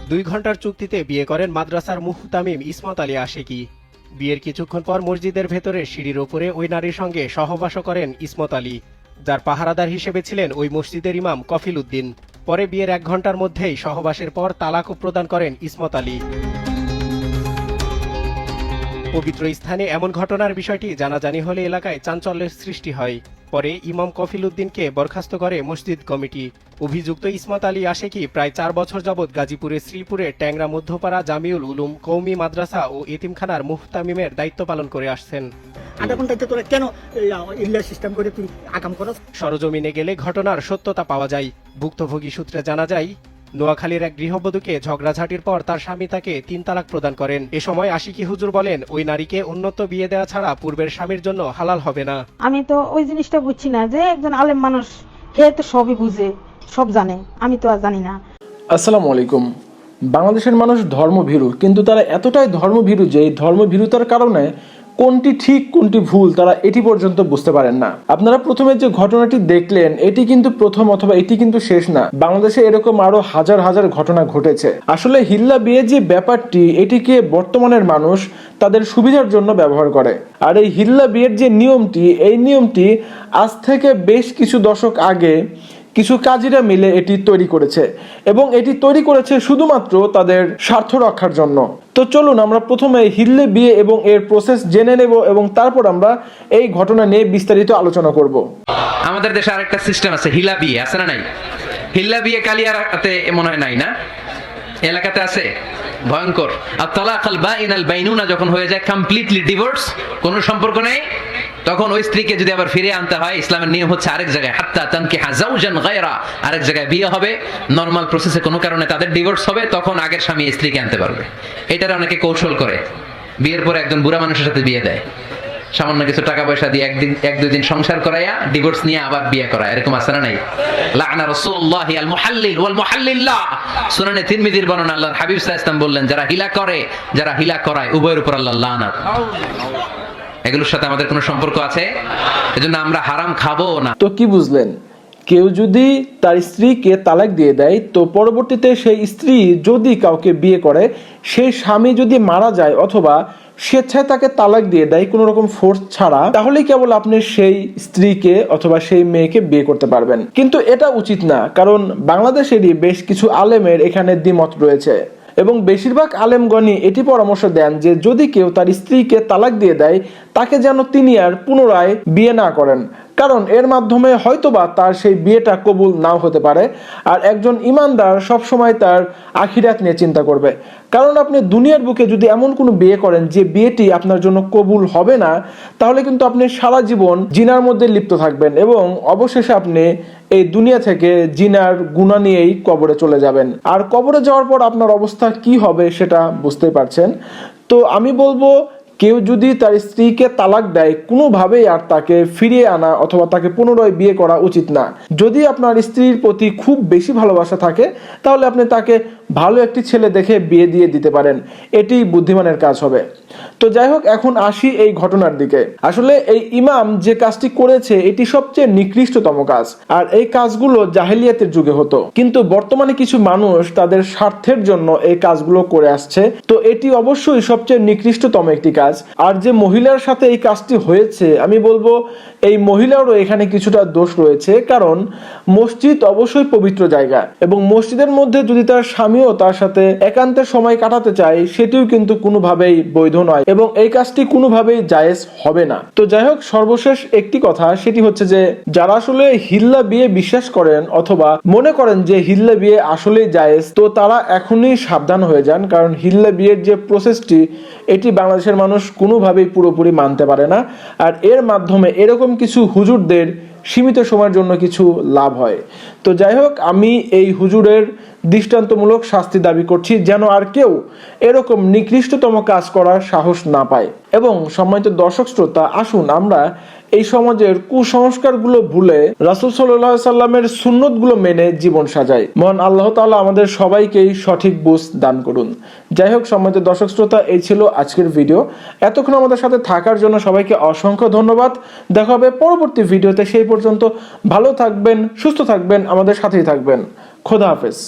2 ঘন্টার চুক্তিতে বিয়ে করেন মাদ্রাসার মুহতামিম ইসমত আলী আশিকি। বিয়ের কিছুক্ষণ পর মসজিদের ভেতরে সিঁড়ির ওপরে ওই নারীর সঙ্গে সহবাসও করেন ইসমত আলী, যার পাহারাদার হিসেবে ছিলেন ওই মসজিদের ইমাম কফিল উদ্দিন। পরে বিয়ের 1 ঘন্টার মধ্যেই সহবাসের পর তালাকও প্রদান করেন ইসমত আলী। পবিত্র স্থানে এমন ঘটনার বিষয়টি জানাজানি হলে এলাকায় চাঞ্চল্যের সৃষ্টি হয়। পরে ইমাম কফিল উদ্দিনকে বরখাস্ত করে মসজিদ কমিটি। অভিযুক্ত ইসমত আলী আশিকি প্রায় 4 বছর যাবৎ গাজীপুরের শ্রীপুরে ট্যাংরা মধ্যপাড়া জামিউল উলুম কওমি মাদ্রাসা ও এতিমখানার মুহতামিমের দায়িত্ব পালন করে আসছেন। সরজমিনে গেলে ঘটনার সত্যতা পাওয়া যায়। ভুক্তভোগী সূত্রে জানা যায়, নোয়াখালীর এক গৃহবধূকে ঝগড়াঝাটির পর তার স্বামী তাকে 3 তালাক প্রদান করেন। এ সময় আশিকি হুজুর বলেন, ওই নারীকে উন্নত বিয়ে দেওয়া ছাড়া পূর্বের স্বামীর জন্য হালাল হবে না। আমি তো ওই জিনিসটা বুঝছি না যে একজন আলেম মানুষ, হে তো সবই বুঝে, সব জানে, আমি তো আর জানি না। আসসালামু আলাইকুম। বাংলাদেশের মানুষ ধর্মভীরু, কিন্তু তারা এতটাই ধর্মভীরু যে এই ধর্মভীরুতার কারণে কোনটি ঠিক কোনটি ভুল তারা এটি পর্যন্ত বুঝতে পারেন না। আপনারা প্রথমে যে ঘটনাটি দেখলেন এটি কিন্তু প্রথম অথবা এটি কিন্তু শেষ না। বাংলাদেশে এরকম আরো হাজার হাজার ঘটনা ঘটেছে। আসলে হিল্লা বিয়ে যে ব্যাপারটি, এটিকে বর্তমানের মানুষ তাদের সুবিধার জন্য ব্যবহার করে। আর এই হিল্লা বিয়ের যে নিয়মটি, এই নিয়মটি আজ থেকে বেশ কিছু দশক আগে কিছু কাজীরা মিলে এটি তৈরি করেছে, এবং এটি তৈরি করেছে শুধুমাত্র তাদের স্বার্থ রক্ষার জন্য। তো চলুন আমরা প্রথমে হিল্লা বিয়ে এবং এর প্রসেস জেনে নেব, এবং তারপর আমরা এই ঘটনা নিয়ে বিস্তারিত আলোচনা করব। আমাদের দেশে আরেকটা সিস্টেম আছে, হিলা বিয়ে আছে না নাই? হিল্লা বিয়ে কালিয়ারাতে মনে হয় নাই না? এলাকাতে আছে? ভয়ঙ্কর। আর তালাকাল বাইনাল বাইনুনা যখন হয়ে যায় কমপ্লিটলি ডিভোর্স, কোনো সম্পর্ক নেই, তখন ওই স্ত্রীকে যদি আবার ফিরে আনতে হয়, ইসলামের নিয়ম হচ্ছে আরেক জায়গায় হাত্তা তানকিহা যাওজান গায়রা, আরেক জায়গায় বিয়ে হবে। নরমাল প্রসেসে কোনো কারণে তাদের ডিভোর্স হবে, তখন আগের স্বামী স্ত্রীকে আনতে পারবে। এটার অনেকে কৌশল করে, বিয়ের পরে একজন বুড়া মানুষের সাথে বিয়ে দেয়, সামান্য কিছু টাকা পয়সা দিয়ে 1-2 দিন সংসার করাইয়া ডিভোর্স নিয়ে আবার বিয়ে করায়। এরকম আছে না নাই? লাআনা রাসূলুল্লাহি আল মুহাল্লিল ওয়াল মুহাল্লিল্লাহ। সুনানে তিরমিজির বর্ণনা, আল্লাহর হাবিব সাল্লাল্লাহু আলাইহি ওয়াসাল্লাম বললেন, যারা হিলা করে, যারা হিলা করায়, উভয়ের উপর আল্লাহর লানাত। এগুলোর সাথে আমাদের কোনো সম্পর্ক আছে? এজন্য আমরা হারাম খাবো না। তো কি বুঝলেন? কেউ যদি তার স্ত্রীকে তালাক দিয়ে দেয়, তো পরবর্তীতে সেই স্ত্রী যদি কাউকে বিয়ে করে, সেই স্বামী যদি মারা যায় অথবা স্বেচ্ছায় তাকে তালাক দিয়ে দেয় কোনো রকম ফোর্স ছাড়া, তাহলেই কেবল আপনি সেই স্ত্রীকে অথবা সেই মেয়েকে বিয়ে করতে পারবেন। কিন্তু এটা উচিত না, কারণ বাংলাদেশেরই বেশ কিছু আলেমের এখানে দ্বিমত রয়েছে, এবং বেশিরভাগ আলেমগণই এটি পরামর্শ দেন যে যদি কেউ তার স্ত্রীকে তালাক দিয়ে দেয়, তাকে যেন তিনি আর পুনরায় বিয়ে না করেন, কারণ এর মাধ্যমে হয়তোবা তার সেই বিয়েটা কবুল নাও হতে পারে। আর একজন ইমানদার সবসময় তার আখিরাত নিয়ে চিন্তা করবে, কারণ আপনি দুনিয়ার বুকে যদি এমন কোনো বিয়ে করেন যে বিয়েটি আপনার জন্য কবুল হবে না, তাহলে কিন্তু আপনি সারা জীবন জিনার মধ্যে লিপ্ত থাকবেন, এবং অবশেষে আপনি এই দুনিয়া থেকে জিনার গুনাহ নিয়েই কবরে চলে যাবেন। আর কবরে যাওয়ার পর আপনার অবস্থা কি হবে সেটা বুঝতেই পারছেন। তো আমি বলবো, কেউ যদি তার স্ত্রীকে তালাক দেয়, কোনোভাবেই আর তাকে ফিরিয়ে আনা অথবা তাকে পুনরায় বিয়ে করা উচিত না। যদি আপনার স্ত্রীর প্রতি খুব বেশি ভালোবাসা থাকে, তাহলে আপনি তাকে ভালো একটি ছেলে দেখে বিয়ে দিয়ে দিতে পারেন, এটি বুদ্ধিমানের কাজ হবে। তো যাই হোক, এখন আসি এই ঘটনার দিকে। আসলে এই ইমাম যে কাজটি করেছে এটি সবচেয়ে নিকৃষ্টতম কাজ, আর এই কাজগুলো জাহেলিয়াতের যুগে হতো, কিন্তু বর্তমানে কিছু মানুষ তাদের স্বার্থের জন্য এই কাজগুলো করে আসছে। তো এটি অবশ্যই সবচেয়ে নিকৃষ্টতম একটি কাজ। আর যে মহিলার সাথে এই কাজটি হয়েছে, আমি বলবো এই মহিলারও এখানে কিছুটা দোষ রয়েছে, কারণ মসজিদ অবশ্যই পবিত্র জায়গা, এবং মসজিদের মধ্যে যদি তার স্বামীও তার সাথে একান্তে সময় কাটাতে চায়, সেটিও কিন্তু কোনোভাবেই বৈধ নয়, এবং এই কাজটি কোনোভাবেই জায়েজ হবে না। তো যাই হোক, সর্বশেষ একটি কথা, সেটি হচ্ছে যে যারা আসলে হিল্লা বিয়ে বিশ্বাস করেন অথবা মনে করেন যে হিল্লা বিয়ে আসলেই জায়েজ, তো তারা এখনই সাবধান হয়ে যান, কারণ হিল্লা বিয়ের যে প্রসেসটি, এটি বাংলাদেশের মানুষ কোনোভাবেই পুরোপুরি মানতে পারে না। আর এর মাধ্যমে এরকম কিছু হুজুরদের সীমিত সময়ের জন্য কিছু লাভ হয়। তো যাই হোক, আমি এই হুজুরের দৃষ্টান্তমূলক শাস্তি দাবি করছি, যেন আর কেউ এরকম নিকৃষ্টতম কাজ করার সাহস না পায়। এবং সম্মানিত দর্শক শ্রোতা, আসুন আমরা এই সমাজের কুসংস্কারগুলো ভুলে রাসূল সাল্লাল্লাহু আলাইহি সাল্লামের সুন্নতগুলো মেনে জীবন সাজাই। মহান আল্লাহ তাআলা আমাদের সবাইকেই সঠিক বুঝ দান করুন। যাই হোক সম্মানিত দর্শক শ্রোতা, এই ছিল আজকের ভিডিও। এতক্ষণ আমাদের সাথে থাকার জন্য সবাইকে অসংখ্য ধন্যবাদ। দেখা হবে পরবর্তী ভিডিওতে। সেই পর্যন্ত ভালো থাকবেন, সুস্থ থাকবেন, আমাদের সাথেই থাকবেন। খোদা হাফেজ।